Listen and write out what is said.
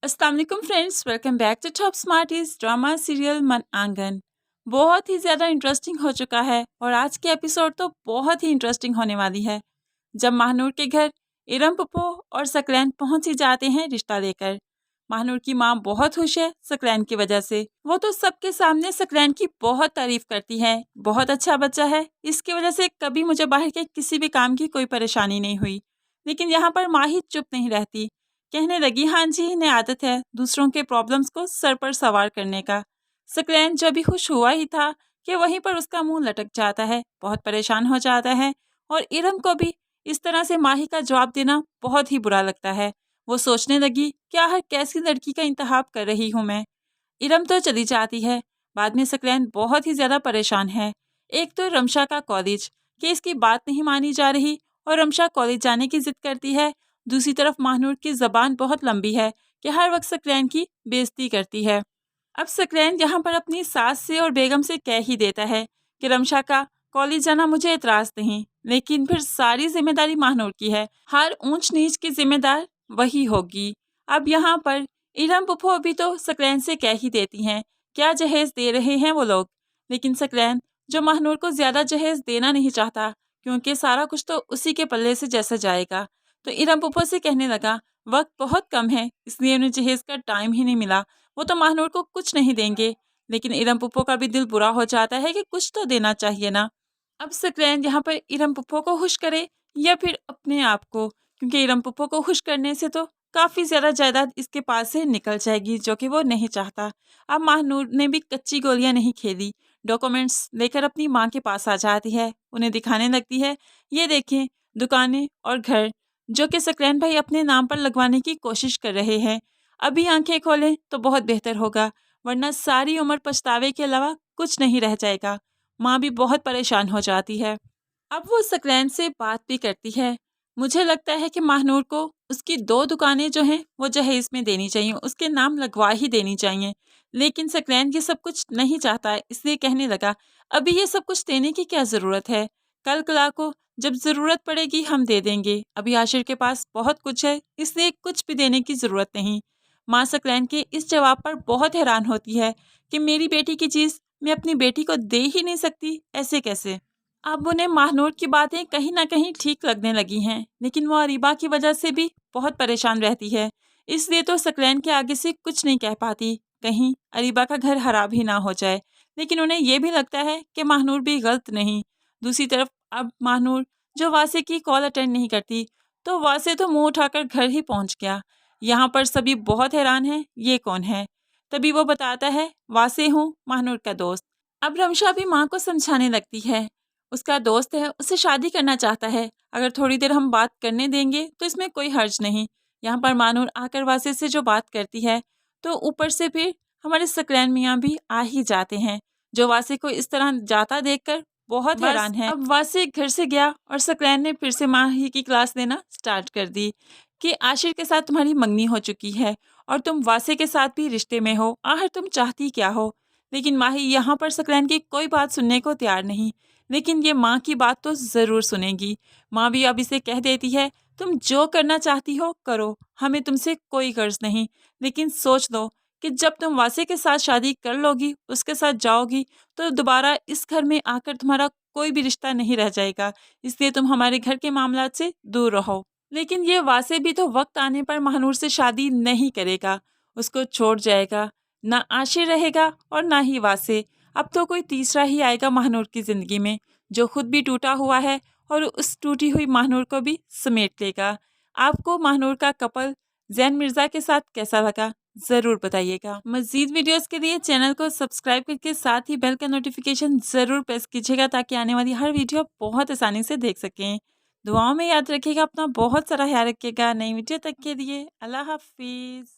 अस्सलाम वालेकुम friends, welcome back to Top Smarties drama serial Mann Aangan. बहुत ही ज़्यादा इंटरेस्टिंग हो चुका है और आज की एपिसोड तो बहुत ही इंटरेस्टिंग होने वाली है। जब महानूर के घर इरम पुप्पो और सकलैन पहुंच ही जाते हैं रिश्ता लेकर। महानूर की माँ बहुत खुश है सकलैन की वजह से। वो तो सबके सामने सकलैन की बहुत तारीफ करती है, बहुत अच्छा बच्चा है, इसकी वजह से कभी मुझे बाहर के किसी भी काम की कोई परेशानी नहीं हुई। लेकिन यहाँ पर माँ ही चुप नहीं रहती, कहने लगी हाँ जी, इन्हें आदत है दूसरों के प्रॉब्लम्स को सर पर सवार करने का। सकलैन जब भी खुश हुआ ही था कि वहीं पर उसका मुंह लटक जाता है, बहुत परेशान हो जाता है। और इरम को भी इस तरह से माही का जवाब देना बहुत ही बुरा लगता है। वो सोचने लगी कि आखिर कैसी लड़की का इंतखाब कर रही हूँ मैं। इरम तो चली जाती है। बाद में सकलैन बहुत ही ज़्यादा परेशान है। एक तो रमशा का कॉलेज कि इसकी बात नहीं मानी जा रही और रमशा कॉलेज जाने की जिद करती है। दूसरी तरफ महानूर की ज़बान बहुत लंबी है कि हर वक्त सकलैन की बेइज्जती करती है। अब सकलैन यहाँ पर अपनी सास से और बेगम से कह ही देता है कि रमशा का कॉलेज जाना मुझे एतराज़ नहीं, लेकिन फिर सारी जिम्मेदारी महानूर की है, हर ऊंच नीच की जिम्मेदार वही होगी। अब यहाँ पर इरम पुप्पो भी तो सकलैन से कह ही देती हैं क्या जहेज दे रहे हैं वो लोग। लेकिन सकलैन जो महानूर को ज़्यादा जहेज देना नहीं चाहता क्योंकि सारा कुछ तो उसी के पल्ले से जैसा जाएगा, तो इरम पुप्पो से कहने लगा वक्त बहुत कम है इसलिए उन्हें जहेज का टाइम ही नहीं मिला, वो तो महानूर को कुछ नहीं देंगे। लेकिन इरम पुप्पो का भी दिल बुरा हो जाता है कि कुछ तो देना चाहिए ना। अब सकलैन यहाँ पर इरम पुप्पो को खुश करे या फिर अपने आप को, क्योंकि इरम पुप्पो को खुश करने से तो काफ़ी ज़्यादा जायदाद इसके पास से निकल जाएगी जो कि वो नहीं चाहता। अब महानूर ने भी कच्ची गोलियां नहीं खेली, डॉक्यूमेंट्स लेकर अपनी माँ के पास आ जाती है, उन्हें दिखाने लगती है ये देखें दुकानें और घर जो कि सकलैन भाई अपने नाम पर लगवाने की कोशिश कर रहे हैं। अभी आंखें खोलें तो बहुत बेहतर होगा, वरना सारी उम्र पछतावे के अलावा कुछ नहीं रह जाएगा। माँ भी बहुत परेशान हो जाती है। अब वो सकलैन से बात भी करती है। मुझे लगता है कि महानूर को उसकी 2 दुकानें जो हैं वो जहेज में देनी चाहिए, उसके नाम लगवा ही देनी चाहिए। लेकिन सकलैन ये सब कुछ नहीं चाहता है, इसलिए कहने लगा अभी ये सब कुछ देने की क्या ज़रूरत है, कल कला को जब ज़रूरत पड़ेगी हम दे देंगे। अभी आशिर के पास बहुत कुछ है इसलिए कुछ भी देने की ज़रूरत नहीं। माँ सकलैन के इस जवाब पर बहुत हैरान होती है कि मेरी बेटी की चीज़ मैं अपनी बेटी को दे ही नहीं सकती, ऐसे कैसे। अब उन्हें महानूर की बातें कहीं ना कहीं ठीक लगने लगी हैं, लेकिन वो अरीबा की वजह से भी बहुत परेशान रहती है, इसलिए तो सकलैन के आगे से कुछ नहीं कह पाती, कहीं अरीबा का घर खराब ही ना हो जाए। लेकिन उन्हें यह भी लगता है कि महानूर भी गलत नहीं। दूसरी तरफ अब महानूर जो वासे की कॉल अटेंड नहीं करती, तो वासे तो मुंह उठाकर घर ही पहुंच गया। यहाँ पर सभी बहुत हैरान हैं ये कौन है। तभी वो बताता है वासे हूँ, महानूर का दोस्त। अब रमशा भी माँ को समझाने लगती है, उसका दोस्त है, उससे शादी करना चाहता है, अगर थोड़ी देर हम बात करने देंगे तो इसमें कोई हर्ज नहीं। यहाँ पर मानूर आकर वासे से जो बात करती है तो ऊपर से फिर हमारे सकलैन मियाँ भी आ ही जाते हैं, जो वासे को इस तरह जाता देखकर बहुत हैरान है। अब वासे घर से गया और सकलैन ने फिर से माही की क्लास लेना स्टार्ट कर दी कि आशिर के साथ तुम्हारी मंगनी हो चुकी है और तुम वासे के साथ भी रिश्ते में हो, आखिर तुम चाहती क्या हो। लेकिन माही यहाँ पर सकलैन की कोई बात सुनने को तैयार नहीं, लेकिन ये माँ की बात तो ज़रूर सुनेगी। माँ भी अब इसे कह देती है तुम जो करना चाहती हो करो, हमें तुमसे कोई गर्ज नहीं, लेकिन सोच लो कि जब तुम वासे के साथ शादी कर लोगी, उसके साथ जाओगी, तो दोबारा इस घर में आकर तुम्हारा कोई भी रिश्ता नहीं रह जाएगा, इसलिए तुम हमारे घर के मामलात से दूर रहो। लेकिन ये वासे भी तो वक्त आने पर महानूर से शादी नहीं करेगा, उसको छोड़ जाएगा। ना आशिर रहेगा और ना ही वासे, अब तो कोई तीसरा ही आएगा महानूर की ज़िंदगी में, जो खुद भी टूटा हुआ है और उस टूटी हुई महानूर को भी समेट लेगा। आपको महानूर का कपल जैन मिर्ज़ा के साथ कैसा लगा ज़रूर बताइएगा। मज़ीद वीडियोस के लिए चैनल को सब्सक्राइब करके साथ ही बेल का नोटिफिकेशन ज़रूर प्रेस कीजिएगा ताकि आने वाली हर वीडियो आप बहुत आसानी से देख सकें। दुआओं में याद रखिएगा, अपना बहुत सारा ख्याल रखिएगा। नई वीडियो तक के लिए अल्लाह हाफिज़।